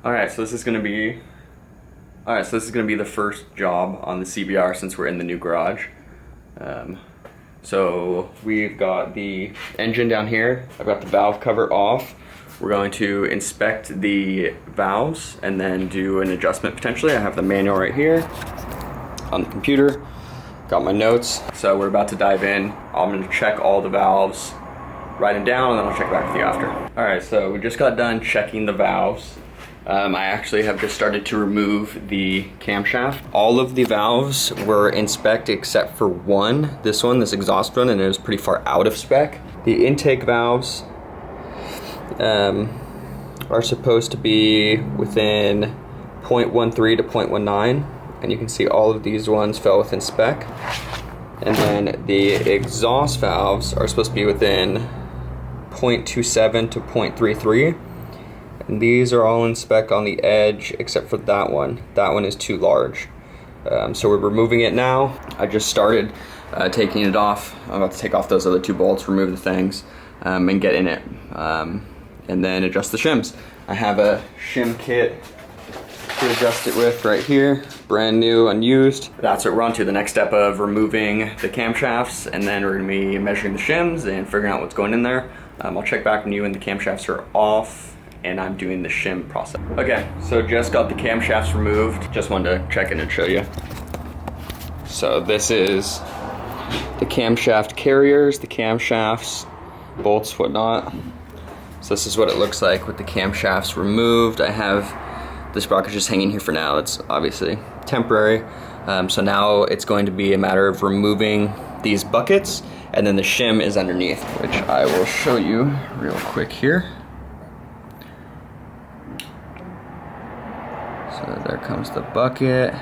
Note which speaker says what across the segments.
Speaker 1: Alright, so this is gonna be the first job on the CBR since we're in the new garage. So we've got the engine down here. I've got the valve cover off. We're going to inspect the valves and then do an adjustment potentially. I have the manual right here on the computer. Got my notes. So we're about to dive in. I'm gonna check all the valves, write them down, and then I'll check back with you after. All right, so we just got done checking the valves. I actually have just started to remove the camshaft. All of the valves were in spec except for one, this exhaust one, and it was pretty far out of spec. The intake valves are supposed to be within 0.13 to 0.19, and you can see all of these ones fell within spec. And then the exhaust valves are supposed to be within 0.27 to 0.33. And these are all in spec on the edge except for that one. That one is too large. So we're removing it now. I just started taking it off. I'm about to take off those other two bolts, remove the things, and get in it. And then adjust the shims. I have a shim kit to adjust it with right here. Brand new, unused. That's what we're on to, the next step of removing the camshafts, and then we're gonna be measuring the shims and figuring out what's going in there. I'll check back when you and the camshafts are off, and I'm doing the shim process. Okay, so just got the camshafts removed. Just wanted to check in and show you. So this is the camshaft carriers, the camshafts, bolts, whatnot. So this is what it looks like with the camshafts removed. I have this sprocket just hanging here for now. It's obviously temporary. So now it's going to be a matter of removing these buckets, and then the shim is underneath, which I will show you real quick here. So there comes the bucket.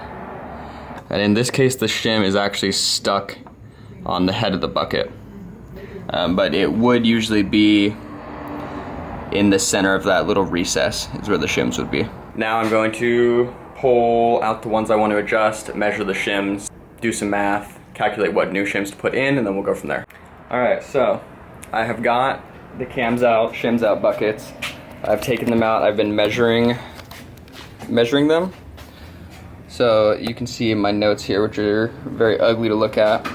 Speaker 1: And in this case, the shim is actually stuck on the head of the bucket. But it would usually be in the center of that little recess is where the shims would be. Now I'm going to pull out the ones I want to adjust, measure the shims, do some math, calculate what new shims to put in, and then we'll go from there. All right, so I have got the cams out, shims out buckets. I've taken them out. I've been measuring them. So you can see my notes here, which are very ugly to look at.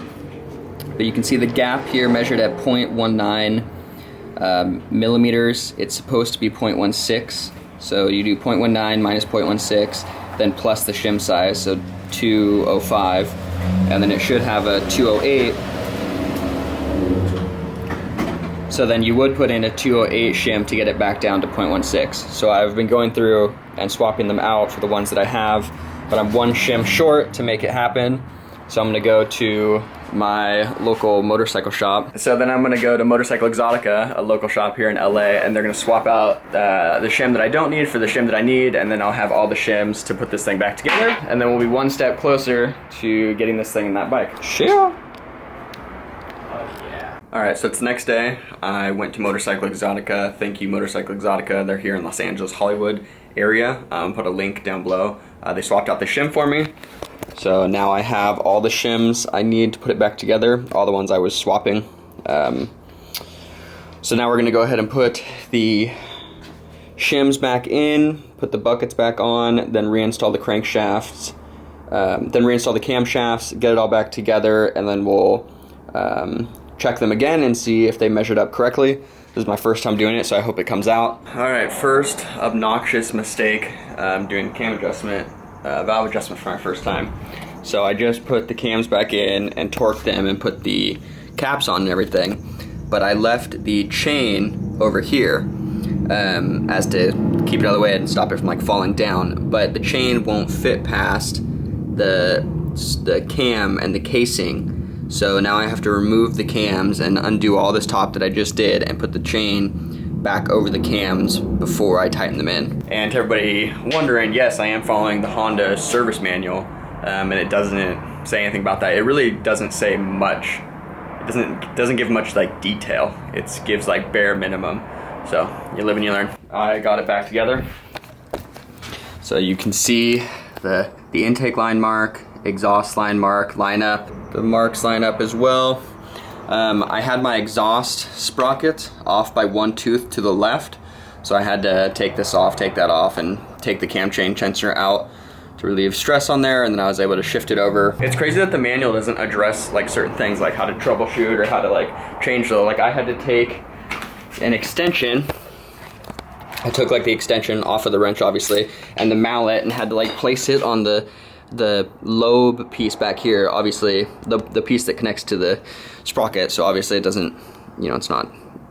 Speaker 1: But you can see the gap here measured at 0.19 millimeters. It's supposed to be 0.16. So you do 0.19 minus 0.16, then plus the shim size, so 205, and then it should have a 208. So then you would put in a 208 shim to get it back down to 0.16. So I've been going through and swapping them out for the ones that I have, but I'm one shim short to make it happen. So I'm gonna go to my local motorcycle shop. So then I'm gonna go to Motorcycle Exotica, a local shop here in LA, and they're gonna swap out the shim that I don't need for the shim that I need, and then I'll have all the shims to put this thing back together, and then we'll be one step closer to getting this thing in that bike. Sure. Alright, so it's the next day. I went to Motorcycle Exotica. Thank you, Motorcycle Exotica. They're here in Los Angeles, Hollywood area. Put a link down below. They swapped out the shim for me. So now I have all the shims I need to put it back together, all the ones I was swapping. So now we're gonna go ahead and put the shims back in, put the buckets back on, then reinstall the crankshafts, then reinstall the camshafts, get it all back together, and then we'll check them again and see if they measured up correctly. This is my first time doing it, so I hope it comes out. All right, first obnoxious mistake, doing cam adjustment, valve adjustment for my first time. So I just put the cams back in and torqued them and put the caps on and everything, but I left the chain over here as to keep it out of the way and stop it from like falling down, but the chain won't fit past the cam and the casing. So now I have to remove the cams and undo all this top that I just did and put the chain back over the cams before I tighten them in. And to everybody wondering, yes, I am following the Honda service manual, and it doesn't say anything about that. It really doesn't say much. It doesn't give much like detail. It gives like bare minimum. So you live and you learn. I got it back together. So you can see the intake line mark, exhaust line mark line up. The marks line up as well. I had my exhaust sprocket off by one tooth to the left, So I had to take this off, take that off, and take the cam chain tensioner out to relieve stress on there, and then I was able to shift it over. It's crazy that the manual doesn't address like certain things, like how to troubleshoot or how to like change the, like I had to take an extension. I took like the extension off of the wrench obviously, and the mallet, and had to like place it on the lobe piece back here, obviously the piece that connects to the sprocket, so obviously it doesn't, you know,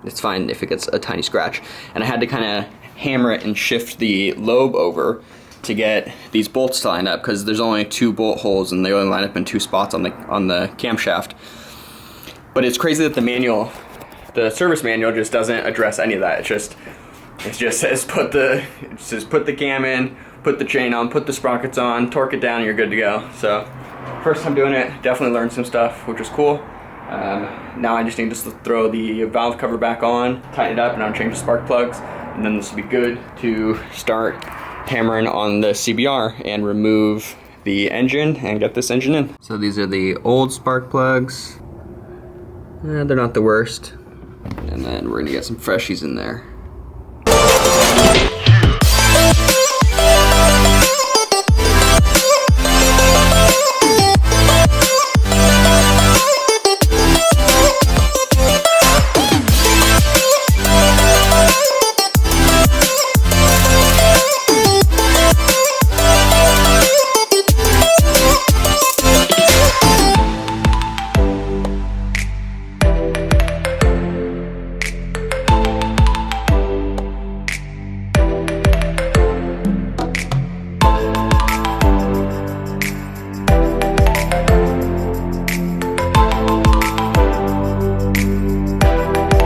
Speaker 1: it's fine if it gets a tiny scratch. And I had to kind of hammer it and shift the lobe over to get these bolts to line up, because there's only 2 bolt holes and they only line up in 2 spots on the camshaft. But it's crazy that the service manual just doesn't address any of that. It just says put the cam in, put the chain on, put the sprockets on, torque it down, and you're good to go. So first time doing it, definitely learned some stuff, which was cool. Now I just need to throw the valve cover back on, tighten it up, and I'll change the spark plugs, and then this will be good to start hammering on the CBR and remove the engine and get this engine in. So these are the old spark plugs. They're not the worst. And then we're gonna get some freshies in there.